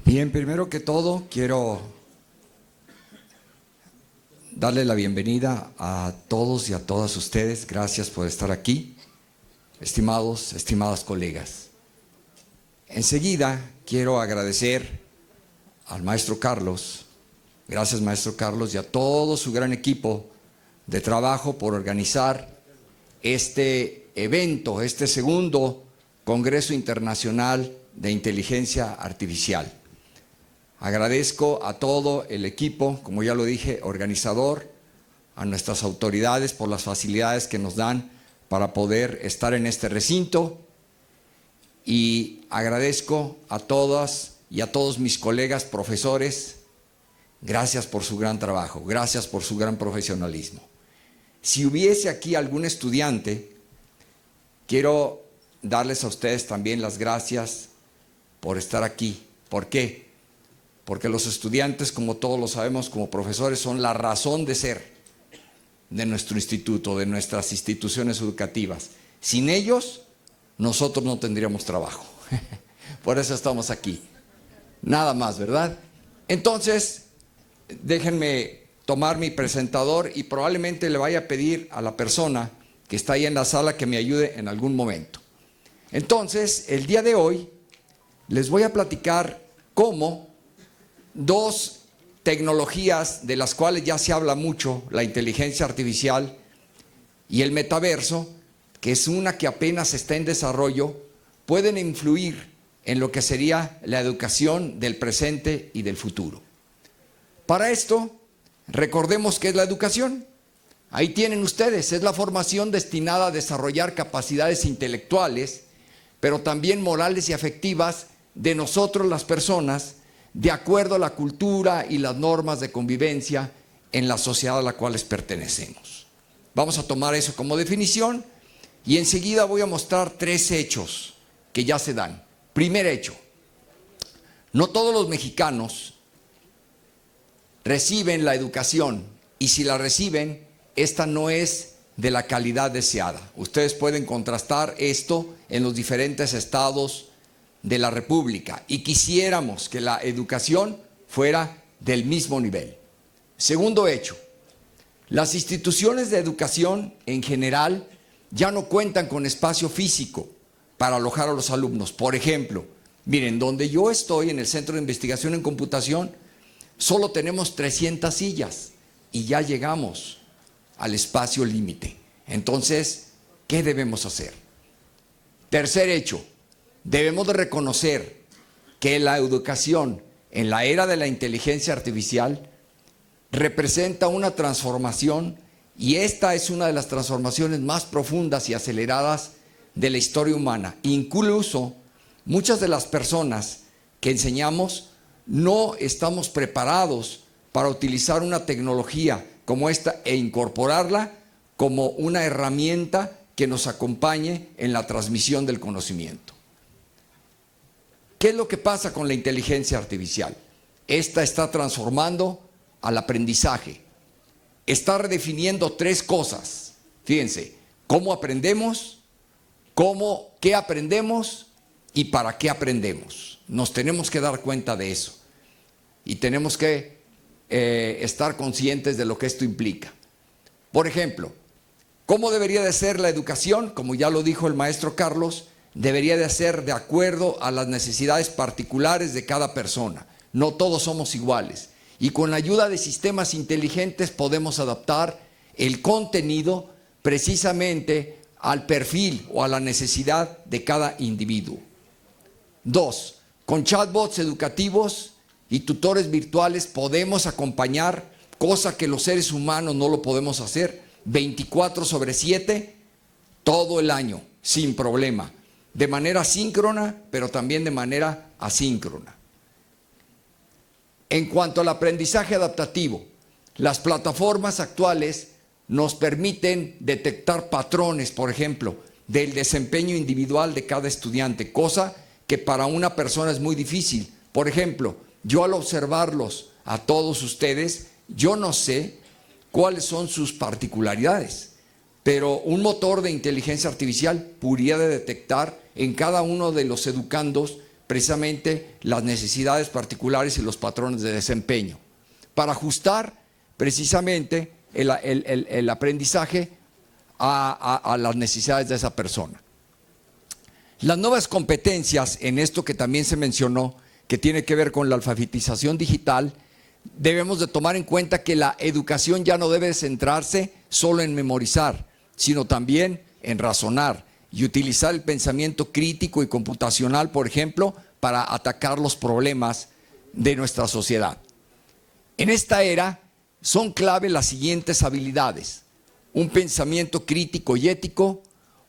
Bien, primero que todo quiero darle la bienvenida a todos y a todas ustedes. Gracias por estar aquí, estimadas colegas. Enseguida quiero agradecer al maestro Carlos, gracias maestro Carlos, y a todo su gran equipo de trabajo por organizar este evento, este segundo Congreso Internacional de Inteligencia Artificial. Agradezco a todo el equipo, como ya lo dije, organizador, a nuestras autoridades por las facilidades que nos dan para poder estar en este recinto, y agradezco a todas y a todos mis colegas profesores. Gracias por su gran trabajo, gracias por su gran profesionalismo. Si hubiese aquí algún estudiante, quiero darles a ustedes también las gracias por estar aquí. ¿Por qué? Porque los estudiantes, como todos lo sabemos, como profesores, son la razón de ser de nuestro instituto, de nuestras instituciones educativas. Sin ellos, nosotros no tendríamos trabajo. Por eso estamos aquí. Nada más, ¿verdad? Entonces, déjenme tomar mi presentador y probablemente le vaya a pedir a la persona que está ahí en la sala que me ayude en algún momento. Entonces, el día de hoy les voy a platicar cómo dos tecnologías de las cuales ya se habla mucho, la inteligencia artificial y el metaverso, que es una que apenas está en desarrollo, pueden influir en lo que sería la educación del presente y del futuro. Para esto, recordemos qué es la educación. Ahí tienen ustedes, es la formación destinada a desarrollar capacidades intelectuales, pero también morales y afectivas de nosotros las personas, de acuerdo a la cultura y las normas de convivencia en la sociedad a la cual pertenecemos. Vamos a tomar eso como definición y enseguida voy a mostrar tres hechos que ya se dan. Primer hecho: no todos los mexicanos reciben la educación, y si la reciben, esta no es de la calidad deseada. Ustedes pueden contrastar esto en los diferentes estados de la República y quisiéramos que la educación fuera del mismo nivel. Segundo hecho: las instituciones de educación en general ya no cuentan con espacio físico para alojar a los alumnos. Por ejemplo, miren, donde yo estoy, en el Centro de Investigación en Computación, solo tenemos 300 sillas y ya llegamos al espacio límite. Entonces, ¿qué debemos hacer? Tercer hecho: debemos de reconocer que la educación en la era de la inteligencia artificial representa una transformación, y esta es una de las transformaciones más profundas y aceleradas de la historia humana. Incluso muchas de las personas que enseñamos no estamos preparados para utilizar una tecnología como esta e incorporarla como una herramienta que nos acompañe en la transmisión del conocimiento. ¿Qué es lo que pasa con la inteligencia artificial? Esta está transformando al aprendizaje. Está redefiniendo tres cosas. Fíjense: cómo aprendemos, qué aprendemos y para qué aprendemos. Nos tenemos que dar cuenta de eso y tenemos que estar conscientes de lo que esto implica. Por ejemplo, ¿cómo debería de ser la educación? Como ya lo dijo el maestro Carlos, debería de ser de acuerdo a las necesidades particulares de cada persona. No todos somos iguales, y con la ayuda de sistemas inteligentes podemos adaptar el contenido precisamente al perfil o a la necesidad de cada individuo. 2. Con chatbots educativos y tutores virtuales podemos acompañar, cosa que los seres humanos no lo podemos hacer, 24/7, todo el año, sin problema, de manera síncrona, pero también de manera asíncrona. En cuanto al aprendizaje adaptativo, las plataformas actuales nos permiten detectar patrones, por ejemplo, del desempeño individual de cada estudiante, cosa que para una persona es muy difícil. Por ejemplo, yo al observarlos a todos ustedes, yo no sé cuáles son sus particularidades, pero un motor de inteligencia artificial pudiera detectar en cada uno de los educandos precisamente las necesidades particulares y los patrones de desempeño, para ajustar precisamente el aprendizaje a las necesidades de esa persona. Las nuevas competencias, en esto que también se mencionó, que tiene que ver con la alfabetización digital, debemos de tomar en cuenta que la educación ya no debe centrarse solo en memorizar, sino también en razonar y utilizar el pensamiento crítico y computacional, por ejemplo, para atacar los problemas de nuestra sociedad. En esta era son clave las siguientes habilidades: un pensamiento crítico y ético,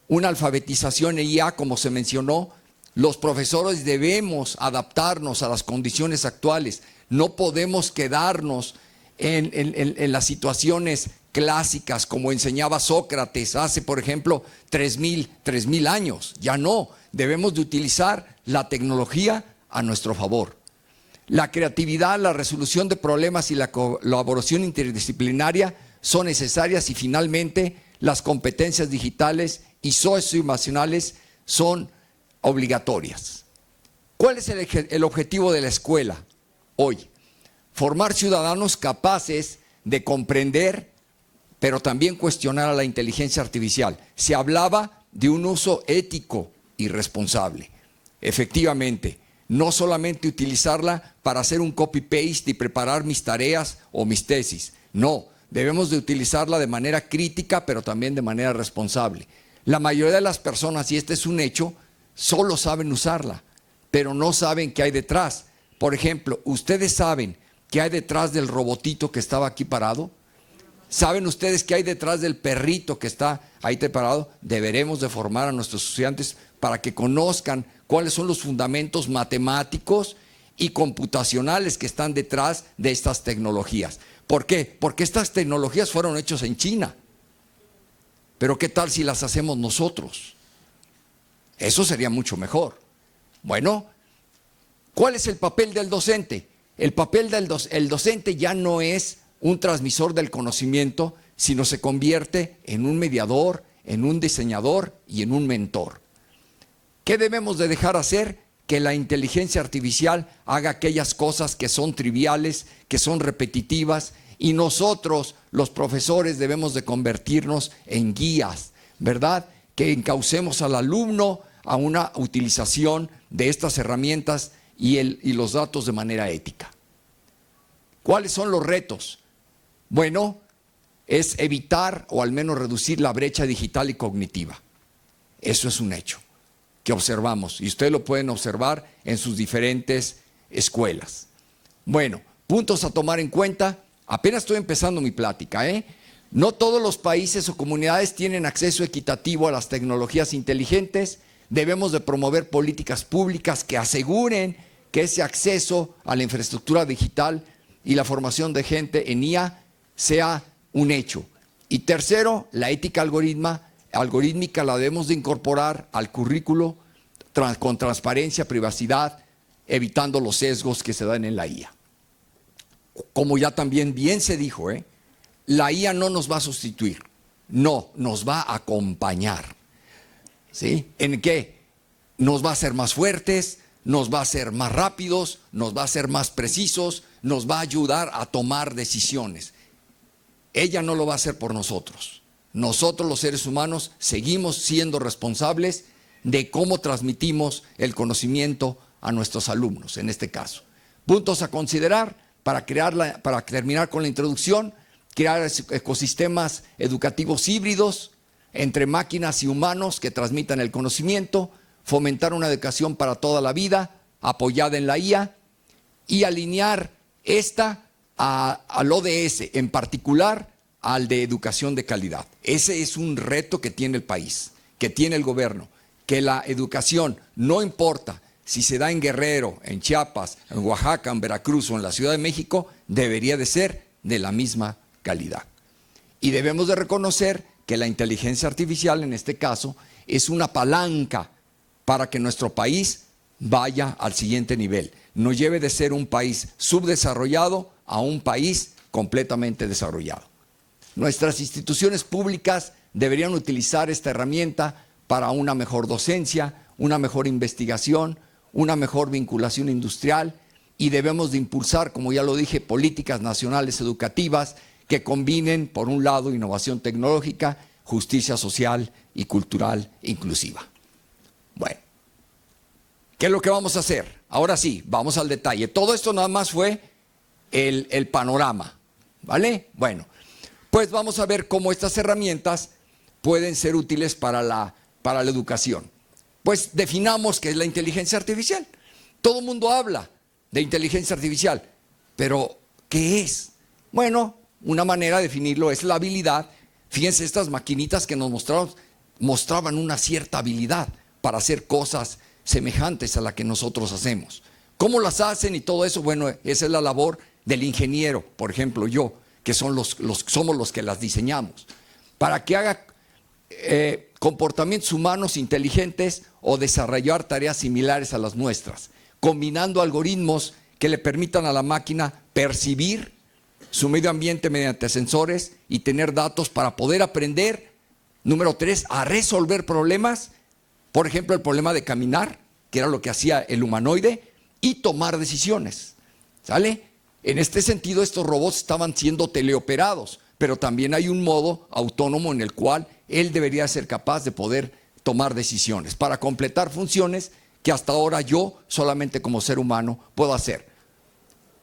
una alfabetización en IA, como se mencionó. Los profesores debemos adaptarnos a las condiciones actuales. No podemos quedarnos en las situaciones clásicas como enseñaba Sócrates hace, por ejemplo, 3.000 años. Ya no, debemos de utilizar la tecnología a nuestro favor. La creatividad, la resolución de problemas y la colaboración interdisciplinaria son necesarias, y finalmente las competencias digitales y socioemocionales son obligatorias. ¿Cuál es el objetivo de la escuela hoy? Formar ciudadanos capaces de comprender, pero también cuestionar a la inteligencia artificial. Se hablaba de un uso ético y responsable. Efectivamente, no solamente utilizarla para hacer un copy-paste y preparar mis tareas o mis tesis. No, debemos de utilizarla de manera crítica, pero también de manera responsable. La mayoría de las personas, y este es un hecho, solo saben usarla, pero no saben qué hay detrás. Por ejemplo, ¿ustedes saben qué hay detrás del robotito que estaba aquí parado? ¿Saben ustedes qué hay detrás del perrito que está ahí parado? Deberemos de formar a nuestros estudiantes para que conozcan cuáles son los fundamentos matemáticos y computacionales que están detrás de estas tecnologías. ¿Por qué? Porque estas tecnologías fueron hechas en China. Pero ¿qué tal si las hacemos nosotros? Eso sería mucho mejor. Bueno, ¿cuál es el papel del docente? El papel del docente ya no es un transmisor del conocimiento, sino se convierte en un mediador, en un diseñador y en un mentor. ¿Qué debemos de dejar hacer? Que la inteligencia artificial haga aquellas cosas que son triviales, que son repetitivas, y nosotros, los profesores, debemos de convertirnos en guías, ¿verdad? Que encaucemos al alumno a una utilización de estas herramientas y los datos de manera ética. ¿Cuáles son los retos? Bueno, es evitar o al menos reducir la brecha digital y cognitiva. Eso es un hecho que observamos, y ustedes lo pueden observar en sus diferentes escuelas. Bueno, puntos a tomar en cuenta. Apenas estoy empezando mi plática, No todos los países o comunidades tienen acceso equitativo a las tecnologías inteligentes. Debemos de promover políticas públicas que aseguren que ese acceso a la infraestructura digital y la formación de gente en IA sea un hecho. Y tercero, la ética algorítmica la debemos de incorporar al currículo con transparencia, privacidad, evitando los sesgos que se dan en la IA. Como ya también bien se dijo, la IA no nos va a sustituir, no, nos va a acompañar. ¿Sí? ¿En qué? Nos va a hacer más fuertes, nos va a hacer más rápidos, nos va a hacer más precisos, nos va a ayudar a tomar decisiones. Ella no lo va a hacer por nosotros. Nosotros, los seres humanos, seguimos siendo responsables de cómo transmitimos el conocimiento a nuestros alumnos, en este caso. Puntos a considerar para terminar con la introducción: crear ecosistemas educativos híbridos entre máquinas y humanos que transmitan el conocimiento, fomentar una educación para toda la vida, apoyada en la IA, y alinear esta al ODS, en particular al de educación de calidad. Ese es un reto que tiene el país, que tiene el gobierno, que la educación, no importa si se da en Guerrero, en Chiapas, en Oaxaca, en Veracruz o en la Ciudad de México, debería de ser de la misma calidad. Y debemos de reconocer que la inteligencia artificial, en este caso, es una palanca para que nuestro país vaya al siguiente nivel. Nos lleve de ser un país subdesarrollado a un país completamente desarrollado. Nuestras instituciones públicas deberían utilizar esta herramienta para una mejor docencia, una mejor investigación, una mejor vinculación industrial y debemos de impulsar, como ya lo dije, políticas nacionales educativas que combinen, por un lado, innovación tecnológica, justicia social y cultural inclusiva. Bueno, ¿qué es lo que vamos a hacer? Ahora sí, vamos al detalle. Todo esto nada más fue el panorama, ¿vale? Bueno, pues vamos a ver cómo estas herramientas pueden ser útiles para la educación. Pues definamos qué es la inteligencia artificial. Todo el mundo habla de inteligencia artificial, pero ¿qué es? Bueno, una manera de definirlo es la habilidad. Fíjense, estas maquinitas que nos mostraban una cierta habilidad para hacer cosas semejantes a la que nosotros hacemos. ¿Cómo las hacen y todo eso? Bueno, esa es la labor del ingeniero, por ejemplo yo, que somos los que las diseñamos, para que haga comportamientos humanos inteligentes o desarrollar tareas similares a las nuestras, combinando algoritmos que le permitan a la máquina percibir su medio ambiente mediante sensores y tener datos para poder aprender. Número 3, a resolver problemas, por ejemplo el problema de caminar, que era lo que hacía el humanoide, y tomar decisiones, ¿sale? En este sentido, estos robots estaban siendo teleoperados, pero también hay un modo autónomo en el cual él debería ser capaz de poder tomar decisiones para completar funciones que hasta ahora yo, solamente como ser humano, puedo hacer.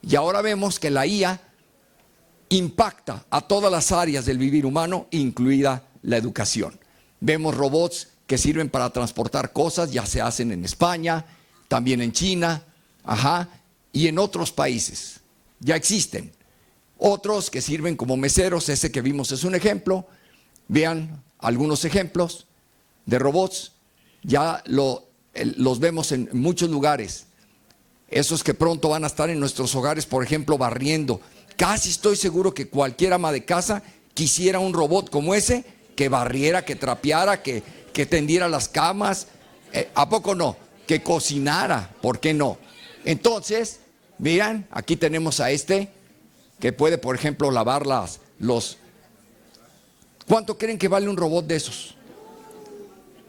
Y ahora vemos que la IA impacta a todas las áreas del vivir humano, incluida la educación. Vemos robots que sirven para transportar cosas, ya se hacen en España, también en China, y en otros países. Ya existen. Otros que sirven como meseros, ese que vimos es un ejemplo. Vean algunos ejemplos de robots, ya los vemos en muchos lugares. Esos que pronto van a estar en nuestros hogares, por ejemplo, barriendo. Casi estoy seguro que cualquier ama de casa quisiera un robot como ese, que barriera, que trapeara, que tendiera las camas. ¿A poco no? Que cocinara, ¿por qué no? Entonces, miren, aquí tenemos a este, que puede, por ejemplo, lavar los... ¿Cuánto creen que vale un robot de esos?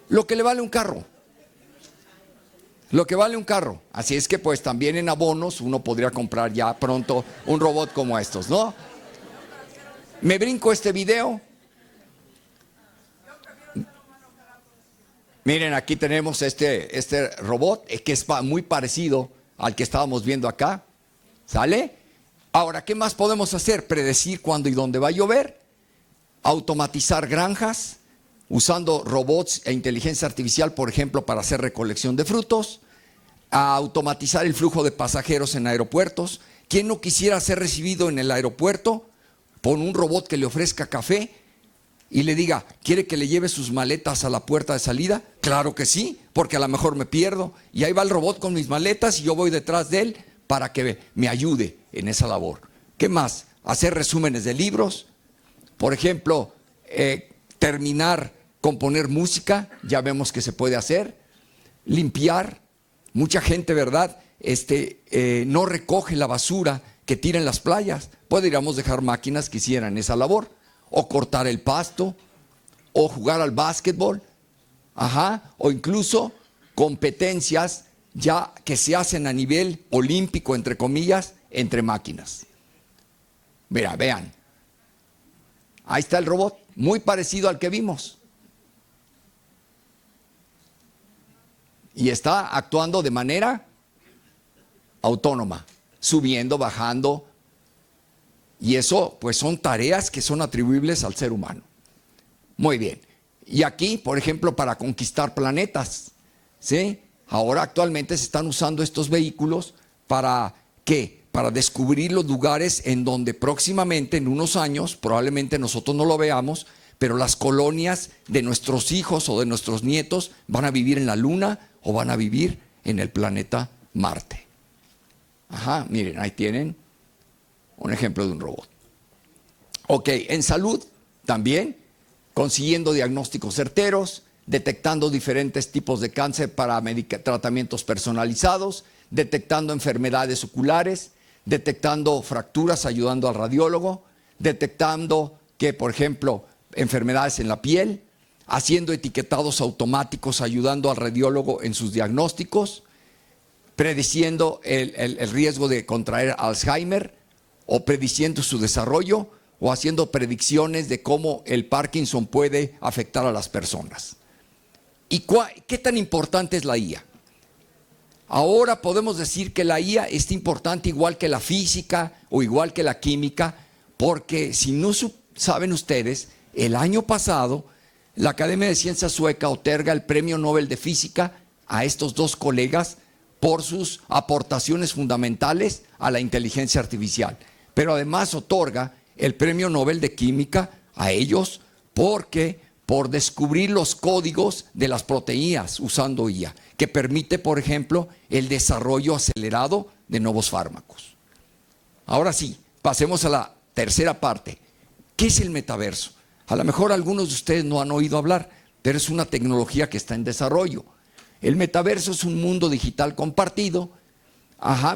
Lo que le vale un carro. Lo que vale un carro. Así es que pues también en abonos uno podría comprar ya pronto un robot como estos, ¿no? Me brinco este video. Miren, aquí tenemos este robot que es muy parecido al que estábamos viendo acá. ¿Sale? Ahora, ¿qué más podemos hacer? Predecir cuándo y dónde va a llover. Automatizar granjas usando robots e inteligencia artificial, por ejemplo, para hacer recolección de frutos. A automatizar el flujo de pasajeros en aeropuertos. ¿Quién no quisiera ser recibido en el aeropuerto por un robot que le ofrezca café y le diga, ¿quiere que le lleve sus maletas a la puerta de salida? Claro que sí, porque a lo mejor me pierdo. Y ahí va el robot con mis maletas y yo voy detrás de él para que me ayude en esa labor. ¿Qué más? Hacer resúmenes de libros. Por ejemplo, componer música, ya vemos que se puede hacer. Limpiar. Mucha gente, ¿verdad? No recoge la basura que tira en las playas. Podríamos dejar máquinas que hicieran esa labor. O cortar el pasto, o jugar al básquetbol, o incluso competencias ya que se hacen a nivel olímpico, entre comillas, entre máquinas. Mira, vean. Ahí está el robot, muy parecido al que vimos. Y está actuando de manera autónoma, subiendo, bajando. Y eso, pues son tareas que son atribuibles al ser humano. Muy bien. Y aquí, por ejemplo, para conquistar planetas, ¿sí? Ahora actualmente se están usando estos vehículos para ¿qué? Para descubrir los lugares en donde próximamente, en unos años, probablemente nosotros no lo veamos, pero las colonias de nuestros hijos o de nuestros nietos van a vivir en la Luna o van a vivir en el planeta Marte. Miren, ahí tienen un ejemplo de un robot. Ok, en salud también, consiguiendo diagnósticos certeros, detectando diferentes tipos de cáncer para tratamientos personalizados, detectando enfermedades oculares, detectando fracturas ayudando al radiólogo, detectando que, por ejemplo, enfermedades en la piel, haciendo etiquetados automáticos ayudando al radiólogo en sus diagnósticos, prediciendo el riesgo de contraer Alzheimer o prediciendo su desarrollo o haciendo predicciones de cómo el Parkinson puede afectar a las personas. ¿Y qué tan importante es la IA? Ahora podemos decir que la IA es importante igual que la física o igual que la química, porque si no saben ustedes, el año pasado la Academia de Ciencias sueca otorga el Premio Nobel de Física a estos dos colegas por sus aportaciones fundamentales a la inteligencia artificial. Pero además otorga el Premio Nobel de Química a ellos por descubrir los códigos de las proteínas usando IA, que permite, por ejemplo, el desarrollo acelerado de nuevos fármacos. Ahora sí, pasemos a la tercera parte. ¿Qué es el metaverso? A lo mejor algunos de ustedes no han oído hablar, pero es una tecnología que está en desarrollo. El metaverso es un mundo digital compartido,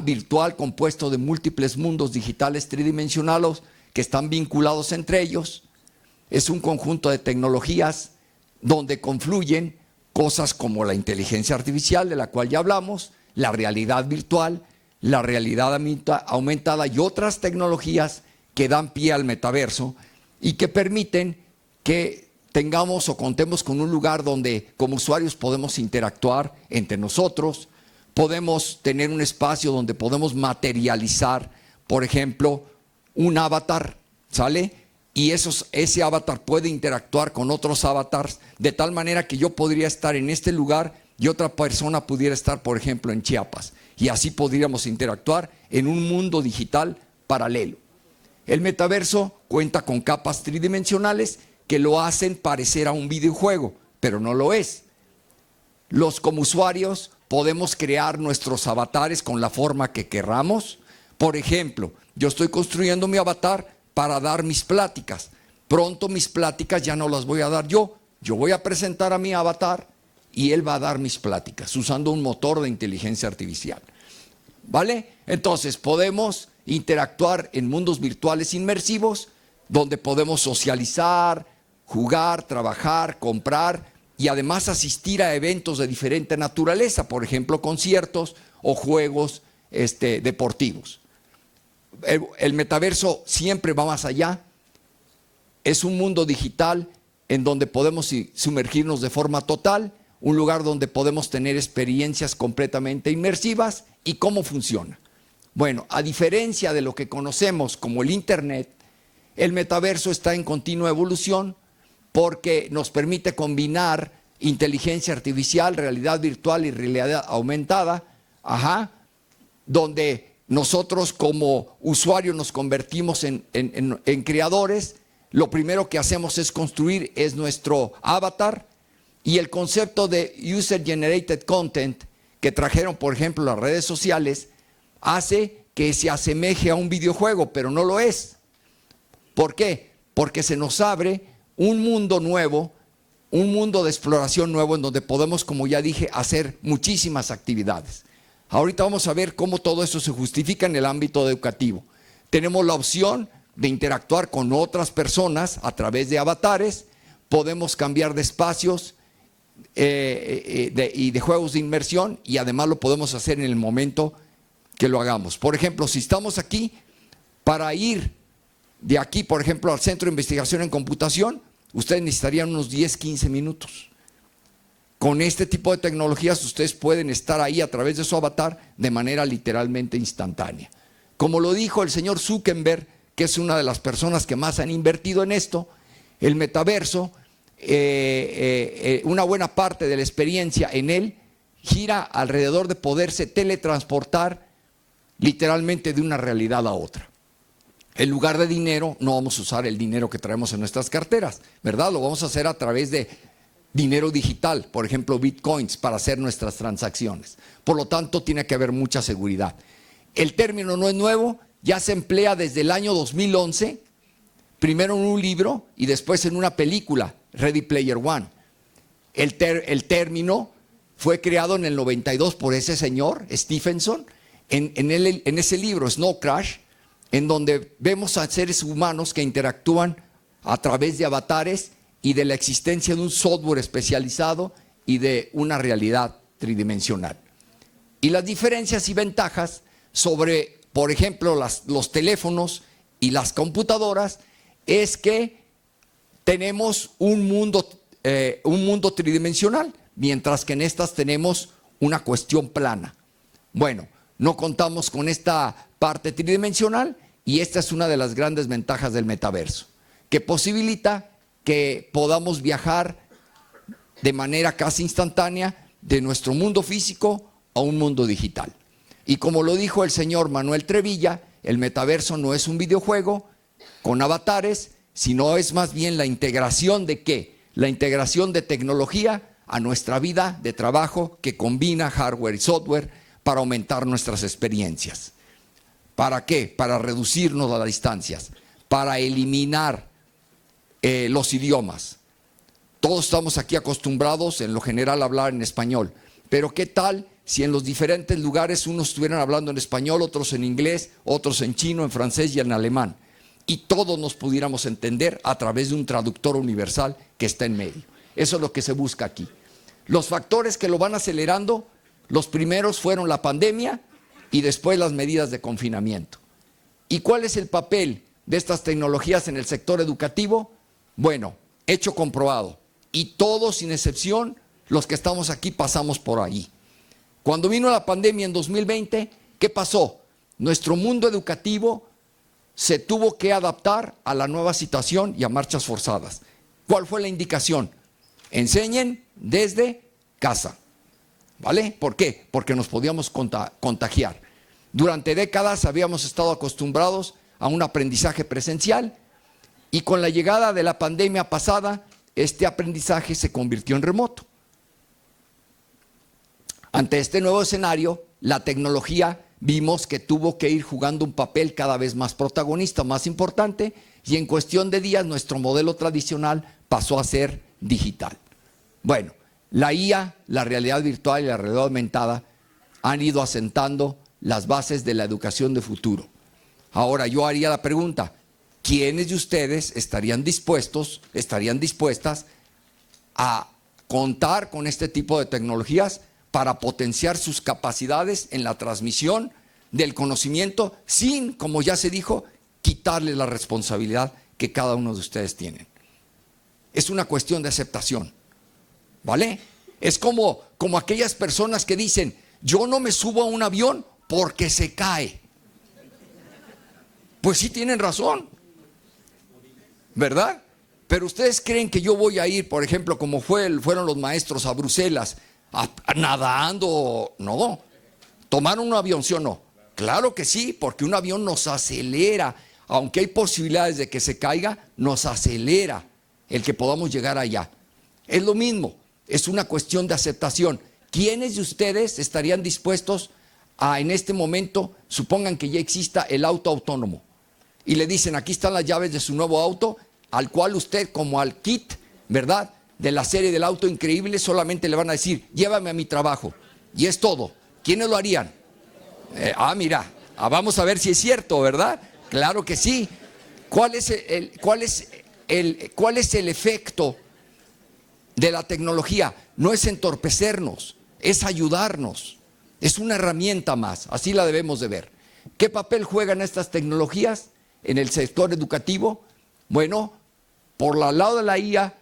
virtual, compuesto de múltiples mundos digitales tridimensionales que están vinculados entre ellos. Es un conjunto de tecnologías donde confluyen cosas como la inteligencia artificial, de la cual ya hablamos, la realidad virtual, la realidad aumentada y otras tecnologías que dan pie al metaverso y que permiten que tengamos o contemos con un lugar donde como usuarios podemos interactuar entre nosotros, podemos tener un espacio donde podemos materializar, por ejemplo, un avatar, ¿sale? Y ese avatar puede interactuar con otros avatars de tal manera que yo podría estar en este lugar y otra persona pudiera estar, por ejemplo, en Chiapas. Y así podríamos interactuar en un mundo digital paralelo. El metaverso cuenta con capas tridimensionales que lo hacen parecer a un videojuego, pero no lo es. Como usuarios podemos crear nuestros avatares con la forma que querramos. Por ejemplo, yo estoy construyendo mi avatar para dar mis pláticas. Pronto mis pláticas ya no las voy a dar yo. Yo voy a presentar a mi avatar y él va a dar mis pláticas usando un motor de inteligencia artificial. ¿Vale? Entonces podemos interactuar en mundos virtuales inmersivos donde podemos socializar, jugar, trabajar, comprar y además asistir a eventos de diferente naturaleza, por ejemplo, conciertos o juegos deportivos. El metaverso siempre va más allá. Es un mundo digital en donde podemos sumergirnos de forma total, un lugar donde podemos tener experiencias completamente inmersivas. ¿Y cómo funciona? Bueno, a diferencia de lo que conocemos como el Internet, el metaverso está en continua evolución porque nos permite combinar inteligencia artificial, realidad virtual y realidad aumentada, donde nosotros como usuarios nos convertimos en creadores. Lo primero que hacemos es construir nuestro avatar, y el concepto de User Generated Content que trajeron, por ejemplo, las redes sociales, hace que se asemeje a un videojuego, pero no lo es. ¿Por qué? Porque se nos abre un mundo nuevo, un mundo de exploración nuevo en donde podemos, como ya dije, hacer muchísimas actividades. Ahorita vamos a ver cómo todo eso se justifica en el ámbito educativo. Tenemos la opción de interactuar con otras personas a través de avatares, podemos cambiar de espacios y de juegos de inmersión, y además lo podemos hacer en el momento que lo hagamos. Por ejemplo, si estamos aquí, para ir de aquí, por ejemplo, al Centro de Investigación en Computación, ustedes necesitarían unos 10-15 minutos. Con este tipo de tecnologías ustedes pueden estar ahí a través de su avatar de manera literalmente instantánea. Como lo dijo el señor Zuckerberg, que es una de las personas que más han invertido en esto, el metaverso, una buena parte de la experiencia en él gira alrededor de poderse teletransportar literalmente de una realidad a otra. En lugar de dinero, no vamos a usar el dinero que traemos en nuestras carteras, ¿verdad? Lo vamos a hacer a través de dinero digital, por ejemplo, bitcoins, para hacer nuestras transacciones. Por lo tanto, tiene que haber mucha seguridad. El término no es nuevo, ya se emplea desde el año 2011, primero en un libro y después en una película, Ready Player One. El término fue creado en el 92 por ese señor, Stephenson, en ese libro, Snow Crash, en donde vemos a seres humanos que interactúan a través de avatares y de la existencia de un software especializado y de una realidad tridimensional. Y las diferencias y ventajas sobre, por ejemplo, los teléfonos y las computadoras es que tenemos un mundo tridimensional, mientras que en estas tenemos una cuestión plana. Bueno, no contamos con esta parte tridimensional y esta es una de las grandes ventajas del metaverso, que posibilita que podamos viajar de manera casi instantánea de nuestro mundo físico a un mundo digital. Y como lo dijo el señor Manuel Trevilla, el metaverso no es un videojuego con avatares, sino es más bien la integración de ¿qué? La integración de tecnología a nuestra vida de trabajo que combina hardware y software para aumentar nuestras experiencias. ¿Para qué? Para reducirnos a las distancias, para eliminar los idiomas. Todos estamos aquí acostumbrados en lo general a hablar en español, pero ¿qué tal si en los diferentes lugares unos estuvieran hablando en español, otros en inglés, otros en chino, en francés y en alemán? Y todos nos pudiéramos entender a través de un traductor universal que está en medio. Eso es lo que se busca aquí. Los factores que lo van acelerando, los primeros fueron la pandemia y después las medidas de confinamiento. ¿Y cuál es el papel de estas tecnologías en el sector educativo? Bueno, hecho comprobado. Y todos, sin excepción, los que estamos aquí pasamos por ahí. Cuando vino la pandemia en 2020, ¿qué pasó? Nuestro mundo educativo se tuvo que adaptar a la nueva situación y a marchas forzadas. ¿Cuál fue la indicación? Enseñen desde casa. ¿Vale? ¿Por qué? Porque nos podíamos contagiar. Durante décadas habíamos estado acostumbrados a un aprendizaje presencial y con la llegada de la pandemia pasada, este aprendizaje se convirtió en remoto. Ante este nuevo escenario, la tecnología vimos que tuvo que ir jugando un papel cada vez más protagonista, más importante, y en cuestión de días nuestro modelo tradicional pasó a ser digital. Bueno, la IA, la realidad virtual y la realidad aumentada han ido asentando las bases de la educación de futuro. Ahora yo haría la pregunta, ¿quiénes de ustedes estarían dispuestas a contar con este tipo de tecnologías para potenciar sus capacidades en la transmisión del conocimiento sin, como ya se dijo, quitarles la responsabilidad que cada uno de ustedes tienen? Es una cuestión de aceptación, ¿vale? Es como aquellas personas que dicen, yo no me subo a un avión porque se cae. Pues sí tienen razón, ¿verdad? Pero ustedes creen que yo voy a ir, por ejemplo, como fueron los maestros a Bruselas, nadando. No. ¿Tomaron un avión, sí o no? Claro que sí, porque un avión nos acelera. Aunque hay posibilidades de que se caiga, nos acelera el que podamos llegar allá. Es lo mismo, es una cuestión de aceptación. ¿Quiénes de ustedes estarían dispuestos a, en este momento, supongan que ya exista el auto autónomo, y le dicen, aquí están las llaves de su nuevo auto, al cual usted, como al kit, ¿verdad?, de la serie del auto increíble, solamente le van a decir, llévame a mi trabajo, y es todo? ¿Quiénes lo harían? Mira, vamos a ver si es cierto, ¿verdad? Claro que sí. ¿Cuál es el efecto de la tecnología? No es entorpecernos, es ayudarnos. Es una herramienta más, así la debemos de ver. ¿Qué papel juegan estas tecnologías en el sector educativo? Bueno, por el lado de la IA,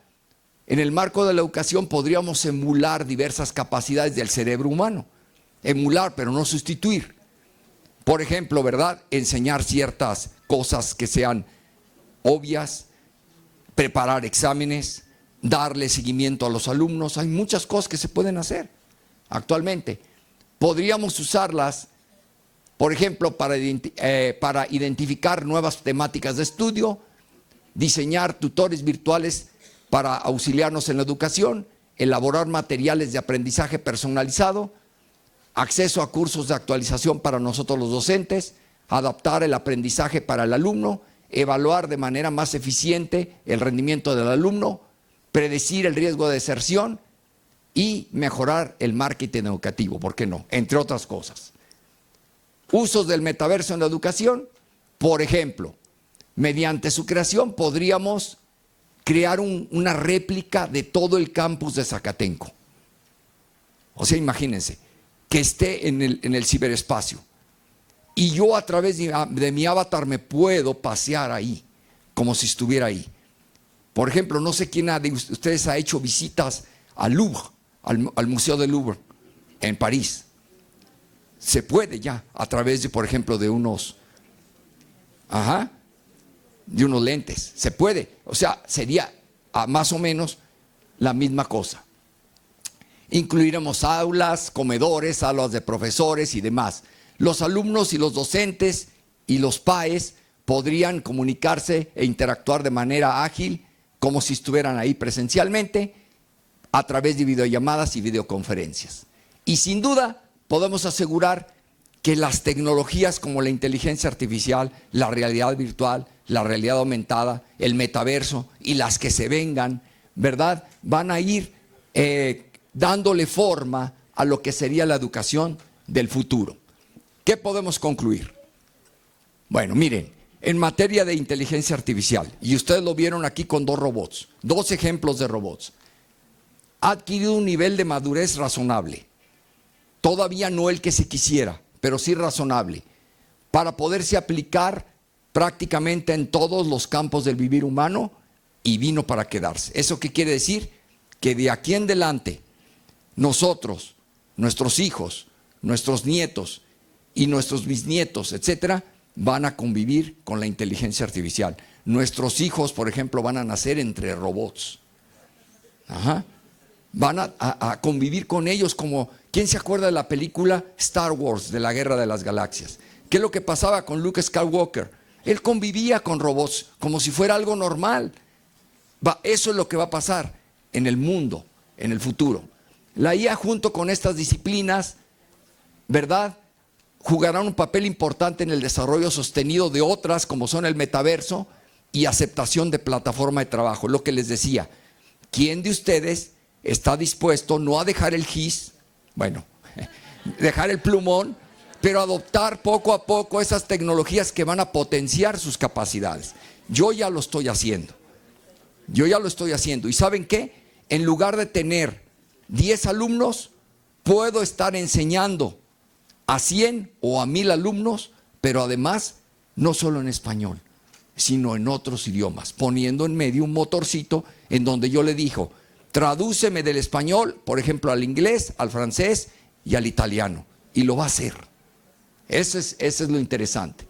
en el marco de la educación podríamos emular diversas capacidades del cerebro humano. Emular, pero no sustituir. Por ejemplo, ¿verdad?, enseñar ciertas cosas que sean obvias, preparar exámenes, darle seguimiento a los alumnos. Hay muchas cosas que se pueden hacer actualmente. Podríamos usarlas, por ejemplo, para identificar nuevas temáticas de estudio, diseñar tutores virtuales para auxiliarnos en la educación, elaborar materiales de aprendizaje personalizado, acceso a cursos de actualización para nosotros los docentes, adaptar el aprendizaje para el alumno, evaluar de manera más eficiente el rendimiento del alumno, predecir el riesgo de deserción y mejorar el marketing educativo, ¿por qué no?, entre otras cosas. Usos del metaverso en la educación, por ejemplo, mediante su creación podríamos crear una réplica de todo el campus de Zacatenco. O sea, imagínense, que esté en el ciberespacio. Y yo a través de mi avatar me puedo pasear ahí, como si estuviera ahí. Por ejemplo, no sé quién de ustedes ha hecho visitas al Louvre, al Museo del Louvre, en París. Se puede ya, a través de, por ejemplo, de unos lentes. Se puede. O sea, sería más o menos la misma cosa. Incluiremos aulas, comedores, salas de profesores y demás. Los alumnos y los docentes y los PAES podrían comunicarse e interactuar de manera ágil, como si estuvieran ahí presencialmente, a través de videollamadas y videoconferencias. Y sin duda podemos asegurar que las tecnologías como la inteligencia artificial, la realidad virtual, la realidad aumentada, el metaverso y las que se vengan, ¿verdad?, van a ir dándole forma a lo que sería la educación del futuro. ¿Qué podemos concluir? Bueno, miren, en materia de inteligencia artificial, y ustedes lo vieron aquí con dos robots, dos ejemplos de robots, ha adquirido un nivel de madurez razonable. Todavía no el que se quisiera, pero sí razonable, para poderse aplicar prácticamente en todos los campos del vivir humano, y vino para quedarse. ¿Eso qué quiere decir? Que de aquí en adelante, nosotros, nuestros hijos, nuestros nietos y nuestros bisnietos, etcétera, van a convivir con la inteligencia artificial. Nuestros hijos, por ejemplo, van a nacer entre robots. Van a convivir con ellos como... ¿Quién se acuerda de la película Star Wars, de la Guerra de las Galaxias? ¿Qué es lo que pasaba con Luke Skywalker? Él convivía con robots como si fuera algo normal. Eso es lo que va a pasar en el mundo, en el futuro. La IA junto con estas disciplinas, ¿verdad?, jugarán un papel importante en el desarrollo sostenido de otras, como son el metaverso y aceptación de plataforma de trabajo. Lo que les decía, ¿quién de ustedes está dispuesto no a dejar el gis, bueno, dejar el plumón, pero adoptar poco a poco esas tecnologías que van a potenciar sus capacidades? Yo ya lo estoy haciendo. ¿Y saben qué? En lugar de tener 10 alumnos, puedo estar enseñando a 100 o a 1000 alumnos, pero además no solo en español, sino en otros idiomas, poniendo en medio un motorcito en donde yo le digo, tradúceme del español, por ejemplo, al inglés, al francés y al italiano, y lo va a hacer. Eso es lo interesante.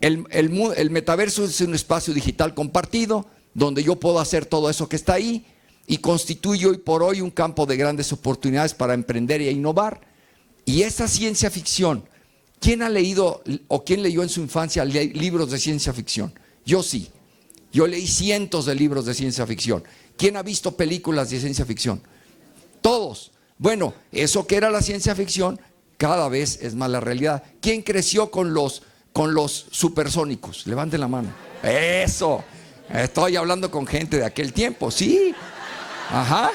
El metaverso es un espacio digital compartido, donde yo puedo hacer todo eso que está ahí, y constituye hoy por hoy un campo de grandes oportunidades para emprender e innovar. Y esa ciencia ficción, ¿quién ha leído o quién leyó en su infancia libros de ciencia ficción? Yo sí, yo leí cientos de libros de ciencia ficción. ¿Quién ha visto películas de ciencia ficción? Todos. Bueno, eso que era la ciencia ficción, cada vez es más la realidad. ¿Quién creció con los supersónicos? Levanten la mano. Eso, estoy hablando con gente de aquel tiempo, sí. Ajá.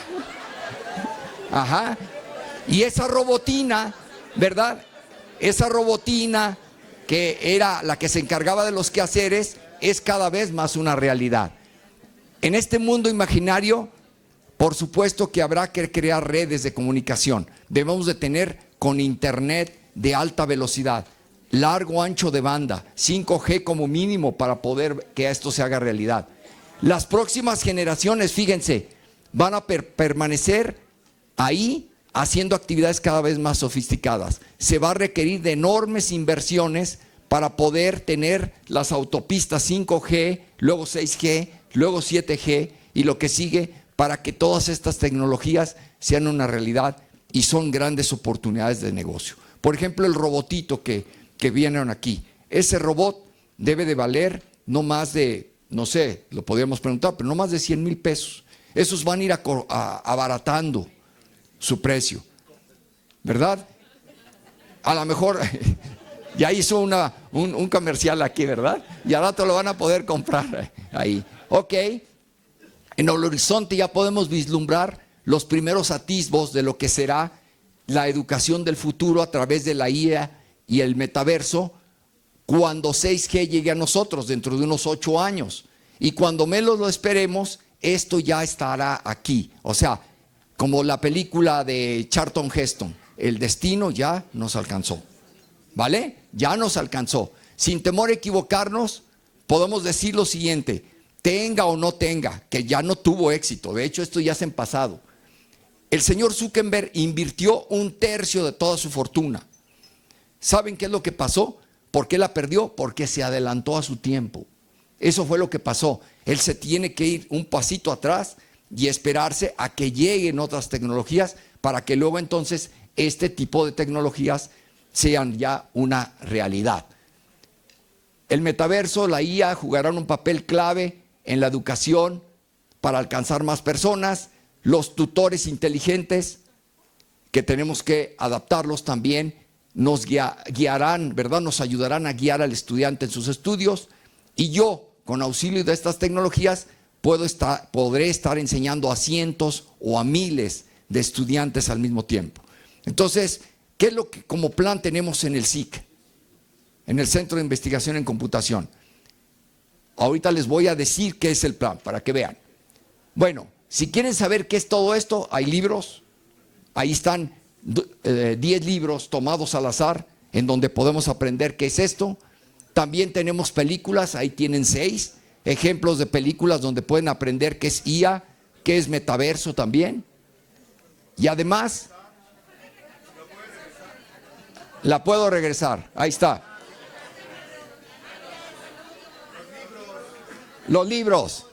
Y esa robotina, ¿verdad? Esa robotina que era la que se encargaba de los quehaceres, es cada vez más una realidad. En este mundo imaginario, por supuesto que habrá que crear redes de comunicación. Debemos de tener con internet de alta velocidad, largo ancho de banda, 5G como mínimo para poder que esto se haga realidad. Las próximas generaciones, fíjense, van a permanecer ahí haciendo actividades cada vez más sofisticadas. Se va a requerir de enormes inversiones para poder tener las autopistas 5G, luego 6G, luego 7G y lo que sigue, para que todas estas tecnologías sean una realidad, y son grandes oportunidades de negocio. Por ejemplo, el robotito que vieron aquí, ese robot debe de valer no más de, no sé, lo podríamos preguntar, pero no más de 100,000 pesos. Esos van a ir abaratando su precio, ¿verdad? A lo mejor ya hizo un comercial aquí, ¿verdad? Y al rato lo van a poder comprar ahí. Ok, en el horizonte ya podemos vislumbrar los primeros atisbos de lo que será la educación del futuro a través de la IA y el metaverso, cuando 6G llegue a nosotros dentro de unos 8 años. Y cuando menos lo esperemos, esto ya estará aquí. O sea, como la película de Charlton Heston, el destino ya nos alcanzó, ¿vale? Ya nos alcanzó. Sin temor a equivocarnos, podemos decir lo siguiente: tenga o no tenga, que ya no tuvo éxito. De hecho, esto ya es en pasado. El señor Zuckerberg invirtió 1/3 de toda su fortuna. ¿Saben qué es lo que pasó? ¿Por qué la perdió? Porque se adelantó a su tiempo. Eso fue lo que pasó. Él se tiene que ir un pasito atrás y esperarse a que lleguen otras tecnologías para que luego entonces este tipo de tecnologías sean ya una realidad. El metaverso, la IA jugarán un papel clave en la educación para alcanzar más personas. Los tutores inteligentes, que tenemos que adaptarlos también, nos guiarán, ¿verdad? Nos ayudarán a guiar al estudiante en sus estudios. Y yo, con auxilio de estas tecnologías, podré estar enseñando a cientos o a miles de estudiantes al mismo tiempo. Entonces, ¿qué es lo que como plan tenemos en el SIC? En el Centro de Investigación en Computación. Ahorita les voy a decir qué es el plan, para que vean. Bueno, si quieren saber qué es todo esto, hay libros. Ahí están 10 libros tomados al azar, en donde podemos aprender qué es esto. También tenemos películas, ahí tienen 6 ejemplos de películas donde pueden aprender qué es IA, qué es metaverso también. Y además, la puedo regresar, ahí está. Los libros.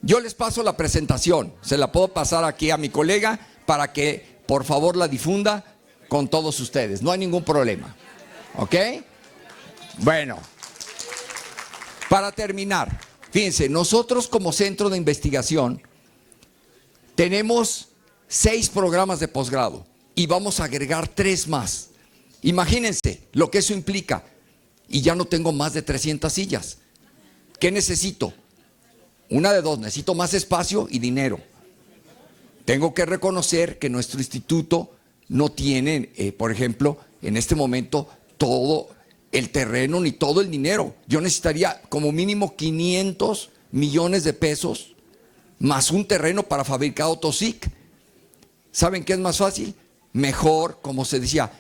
Yo les paso la presentación, se la puedo pasar aquí a mi colega para que por favor la difunda con todos ustedes, no hay ningún problema. ¿Ok? Bueno, para terminar, fíjense, nosotros como centro de investigación tenemos 6 programas de posgrado y vamos a agregar 3 más. Imagínense lo que eso implica. Y ya no tengo más de 300 sillas. ¿Qué necesito? Una de dos: necesito más espacio y dinero. Tengo que reconocer que nuestro instituto no tiene, por ejemplo, en este momento, todo el terreno ni todo el dinero. Yo necesitaría como mínimo 500 millones de pesos más un terreno para fabricar AutoSIC. ¿Saben qué es más fácil? Mejor, como se decía,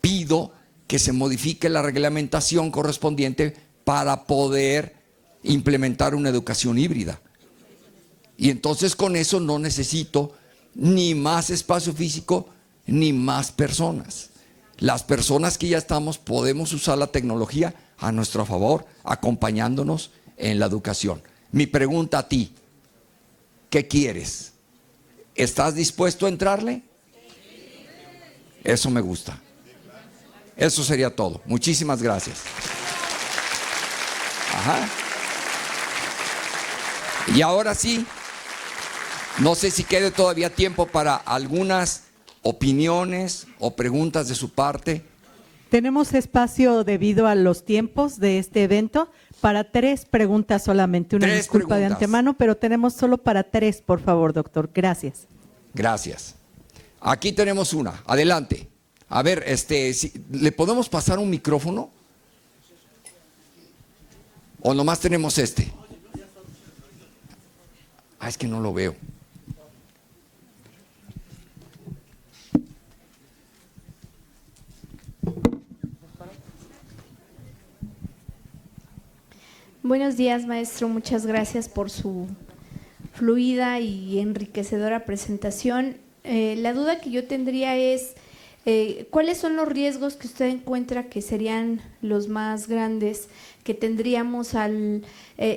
pido que se modifique la reglamentación correspondiente para poder implementar una educación híbrida. Y entonces con eso no necesito ni más espacio físico ni más personas. Las personas que ya estamos podemos usar la tecnología a nuestro favor, acompañándonos en la educación. Mi pregunta a ti: ¿qué quieres? ¿Estás dispuesto a entrarle? Eso me gusta. Eso sería todo. Muchísimas gracias. Ajá. Y ahora sí, no sé si quede todavía tiempo para algunas opiniones o preguntas de su parte. Tenemos espacio debido a los tiempos de este evento para 3 preguntas solamente. Una disculpa de antemano, pero tenemos solo para 3, por favor, doctor. Gracias. Gracias. Aquí tenemos una. Adelante. A ver, ¿le podemos pasar un micrófono? ¿O nomás tenemos este? Ah, es que no lo veo. Buenos días, maestro. Muchas gracias por su fluida y enriquecedora presentación. La duda que yo tendría es, ¿cuáles son los riesgos que usted encuentra que serían los más grandes que tendríamos al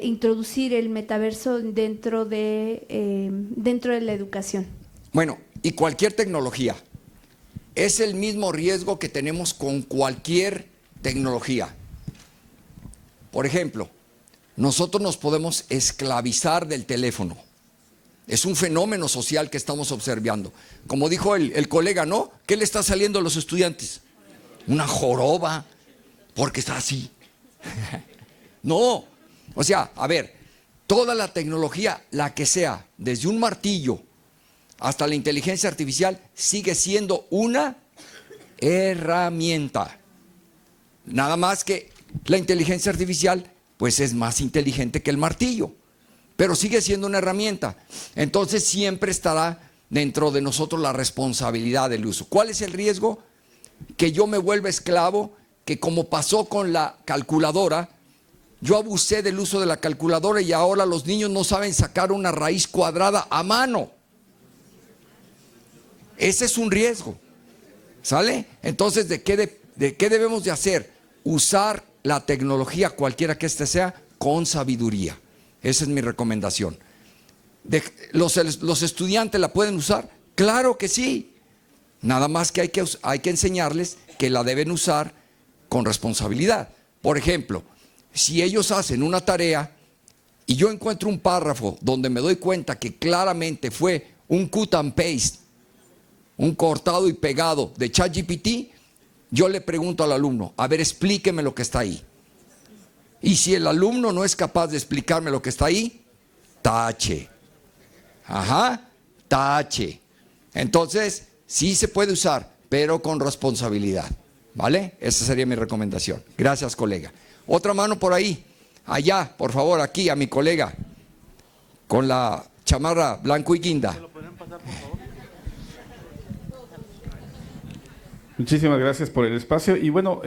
introducir el metaverso dentro de la educación? Bueno, y cualquier tecnología. Es el mismo riesgo que tenemos con cualquier tecnología. Por ejemplo, nosotros nos podemos esclavizar del teléfono. Es un fenómeno social que estamos observando. Como dijo el colega, ¿no? ¿Qué le está saliendo a los estudiantes? Una joroba, porque está así. No, o sea, a ver, toda la tecnología, la que sea, desde un martillo hasta la inteligencia artificial, sigue siendo una herramienta. Nada más que la inteligencia artificial, pues es más inteligente que el martillo, pero sigue siendo una herramienta. Entonces siempre estará dentro de nosotros la responsabilidad del uso. ¿Cuál es el riesgo? Que yo me vuelva esclavo, que como pasó con la calculadora, yo abusé del uso de la calculadora y ahora los niños no saben sacar una raíz cuadrada a mano. Ese es un riesgo, ¿sale? Entonces, ¿de qué debemos de hacer? Usar la tecnología, cualquiera que éste sea, con sabiduría. Esa es mi recomendación. ¿Los estudiantes la pueden usar? Claro que sí. Nada más que hay que enseñarles que la deben usar con responsabilidad. Por ejemplo, si ellos hacen una tarea y yo encuentro un párrafo donde me doy cuenta que claramente fue un cut and paste, un cortado y pegado de ChatGPT, yo le pregunto al alumno, a ver, explíqueme lo que está ahí. Y si el alumno no es capaz de explicarme lo que está ahí, tache. Ajá, tache. Entonces, sí se puede usar, pero con responsabilidad, ¿vale? Esa sería mi recomendación. Gracias, colega. Otra mano por ahí, allá, por favor, aquí a mi colega, con la chamarra blanco y guinda. ¿Me lo podrían pasar, por favor? Muchísimas gracias por el espacio. Y bueno,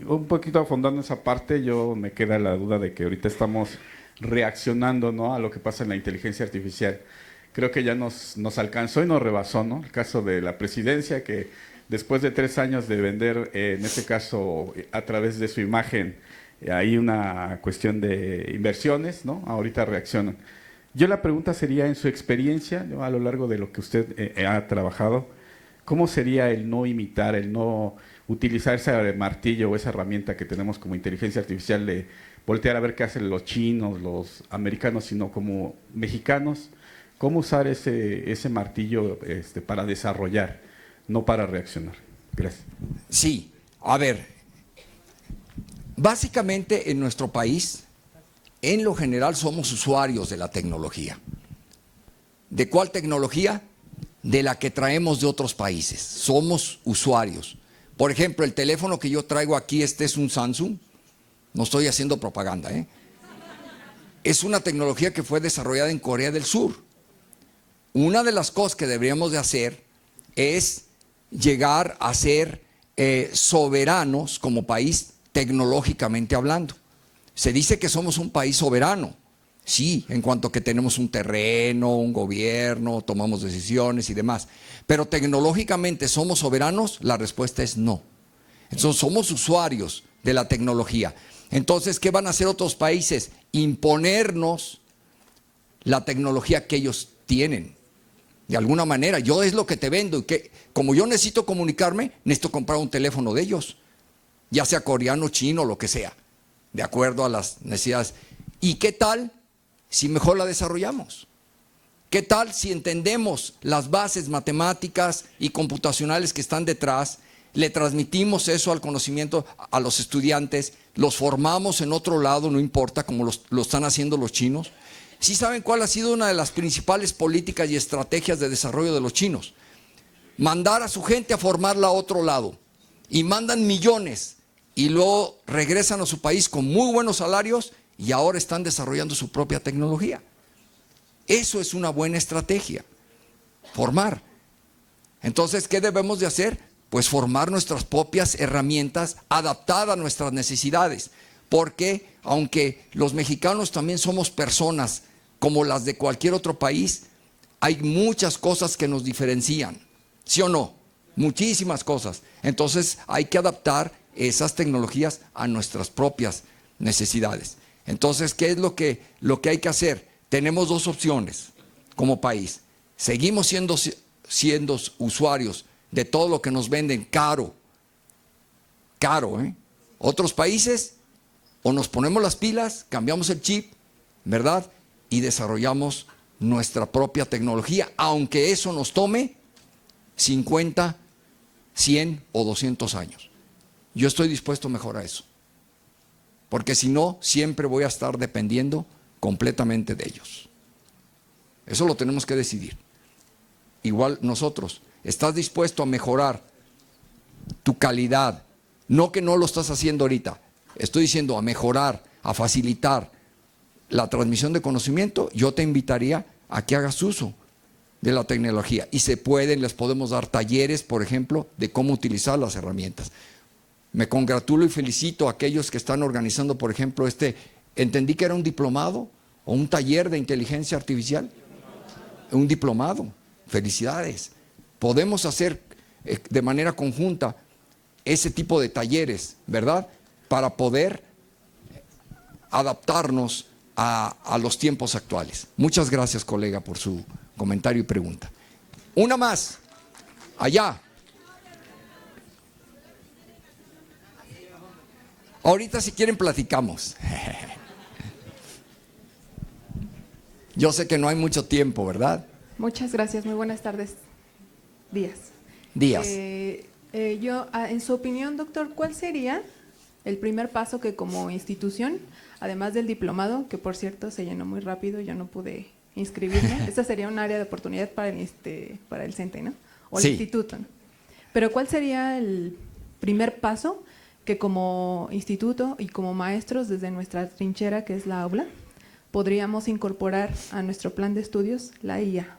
un poquito afondando esa parte, yo me queda la duda de que ahorita estamos reaccionando, ¿no?, a lo que pasa en la inteligencia artificial. Creo que ya nos alcanzó y nos rebasó, ¿no? El caso de la presidencia, que después de 3 años de vender, en este caso, a través de su imagen, hay una cuestión de inversiones, ¿no? Ahorita reaccionan. Yo la pregunta sería, en su experiencia, ¿no?, a lo largo de lo que usted ha trabajado, ¿cómo sería el no imitar, el no utilizar ese martillo o esa herramienta que tenemos como inteligencia artificial de voltear a ver qué hacen los chinos, los americanos, sino como mexicanos? ¿Cómo usar ese martillo para desarrollar, no para reaccionar? Gracias. Sí, a ver, básicamente en nuestro país, en lo general somos usuarios de la tecnología. ¿De cuál tecnología? De la que traemos de otros países. Somos usuarios. Por ejemplo, el teléfono que yo traigo aquí, este es un Samsung. No estoy haciendo propaganda, ¿eh? Es una tecnología que fue desarrollada en Corea del Sur. Una de las cosas que deberíamos de hacer es llegar a ser soberanos como país tecnológicamente hablando. Se dice que somos un país soberano. Sí, en cuanto que tenemos un terreno, un gobierno, tomamos decisiones y demás. Pero tecnológicamente, ¿somos soberanos? La respuesta es no. Entonces, somos usuarios de la tecnología. Entonces, ¿qué van a hacer otros países? Imponernos la tecnología que ellos tienen. De alguna manera, yo es lo que te vendo. Y que, como yo necesito comunicarme, necesito comprar un teléfono de ellos. Ya sea coreano, chino, lo que sea. De acuerdo a las necesidades. ¿Y qué tal si mejor la desarrollamos? ¿Qué tal si entendemos las bases matemáticas y computacionales que están detrás, le transmitimos eso al conocimiento a los estudiantes, los formamos en otro lado, no importa, como lo están haciendo los chinos? ¿Sí saben cuál ha sido una de las principales políticas y estrategias de desarrollo de los chinos? Mandar a su gente a formarla a otro lado. Y mandan millones y luego regresan a su país con muy buenos salarios y ahora están desarrollando su propia tecnología. Eso es una buena estrategia, formar. Entonces, ¿qué debemos de hacer? Pues formar nuestras propias herramientas adaptadas a nuestras necesidades. Porque aunque los mexicanos también somos personas como las de cualquier otro país, hay muchas cosas que nos diferencian, ¿sí o no? Muchísimas cosas. Entonces hay que adaptar esas tecnologías a nuestras propias necesidades. Entonces, ¿qué es lo que hay que hacer? Tenemos 2 opciones como país. Seguimos siendo usuarios de todo lo que nos venden caro. Caro, ¿eh? Otros países, o nos ponemos las pilas, cambiamos el chip, ¿verdad? Y desarrollamos nuestra propia tecnología, aunque eso nos tome 50, 100 o 200 años. Yo estoy dispuesto a mejorar eso. Porque si no, siempre voy a estar dependiendo completamente de ellos. Eso lo tenemos que decidir. Igual nosotros, ¿estás dispuesto a mejorar tu calidad? No que no lo estás haciendo ahorita. Estoy diciendo a mejorar, a facilitar la transmisión de conocimiento. Yo te invitaría a que hagas uso de la tecnología y se pueden, les podemos dar talleres, por ejemplo, de cómo utilizar las herramientas. Me congratulo y felicito a aquellos que están organizando, por ejemplo, entendí que era un diplomado o un taller de inteligencia artificial. Un diplomado, felicidades. Podemos hacer de manera conjunta ese tipo de talleres, ¿verdad? Para poder adaptarnos a los tiempos actuales. Muchas gracias, colega, por su comentario y pregunta. Una más, allá. Ahorita si quieren platicamos. Yo sé que no hay mucho tiempo, ¿verdad? Muchas gracias, muy buenas tardes. Días. En su opinión, doctor, ¿cuál sería el primer paso que como institución, además del diplomado, que por cierto se llenó muy rápido, yo no pude inscribirme, esta sería un área de oportunidad para el CENTE, ¿no? O el instituto, ¿no? Pero ¿cuál sería el primer paso que como instituto y como maestros desde nuestra trinchera, que es la aula, podríamos incorporar a nuestro plan de estudios la IA?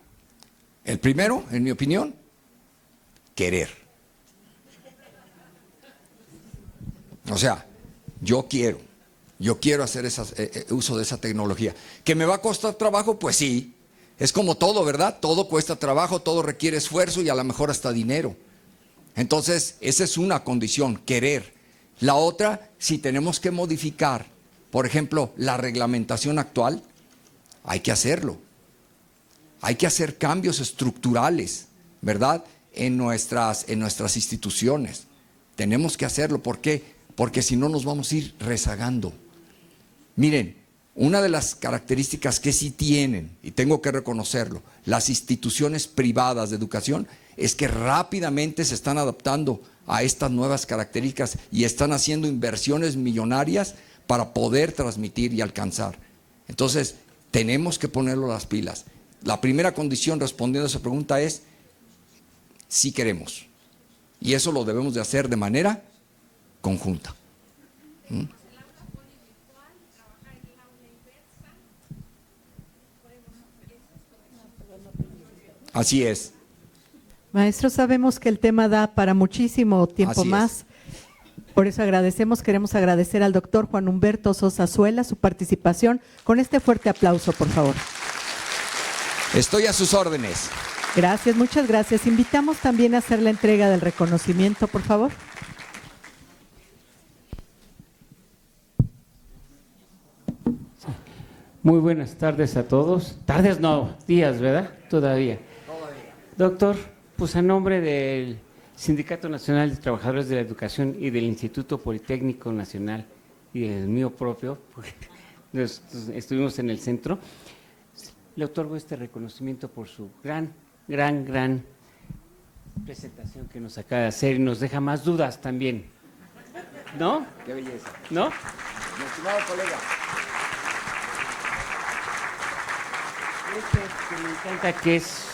El primero, en mi opinión, querer. O sea, yo quiero hacer uso de esa tecnología. ¿Que me va a costar trabajo? Pues sí, es como todo, ¿verdad? Todo cuesta trabajo, todo requiere esfuerzo y a lo mejor hasta dinero. Entonces, esa es una condición, querer. La otra, si tenemos que modificar, por ejemplo, la reglamentación actual, hay que hacerlo. Hay que hacer cambios estructurales, ¿verdad? En nuestras instituciones. Tenemos que hacerlo. ¿Por qué? Porque si no nos vamos a ir rezagando. Miren, una de las características que sí tienen, y tengo que reconocerlo, las instituciones privadas de educación, es que rápidamente se están adaptando a estas nuevas características y están haciendo inversiones millonarias para poder transmitir y alcanzar. Entonces, tenemos que ponerlo las pilas. La primera condición, respondiendo a esa pregunta, es si queremos. Y eso lo debemos de hacer de manera conjunta. Así es. Maestro, sabemos que el tema da para muchísimo tiempo Así más. es. Por eso queremos agradecer al doctor Juan Humberto Sosa Zuela su participación. Con este fuerte aplauso, por favor. Estoy a sus órdenes. Gracias, muchas gracias. Invitamos también a hacer la entrega del reconocimiento, por favor. Muy buenas tardes a todos. Tardes no, días, ¿verdad? Todavía. Doctor, pues a nombre del Sindicato Nacional de Trabajadores de la Educación y del Instituto Politécnico Nacional y del mío propio, porque estuvimos en el centro, le otorgo este reconocimiento por su gran presentación que nos acaba de hacer y nos deja más dudas también. ¿No? Qué belleza. ¿No? Mi estimado colega. Que me encanta que es…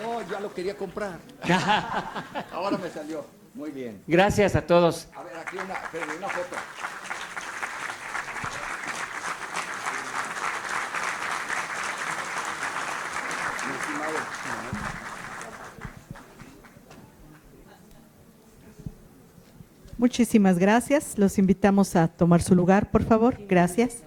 No, ya lo quería comprar. Ahora me salió. Muy bien. Gracias a todos. A ver, aquí una foto. Mi estimado. Muchísimas gracias. Los invitamos a tomar su lugar, por favor. Gracias.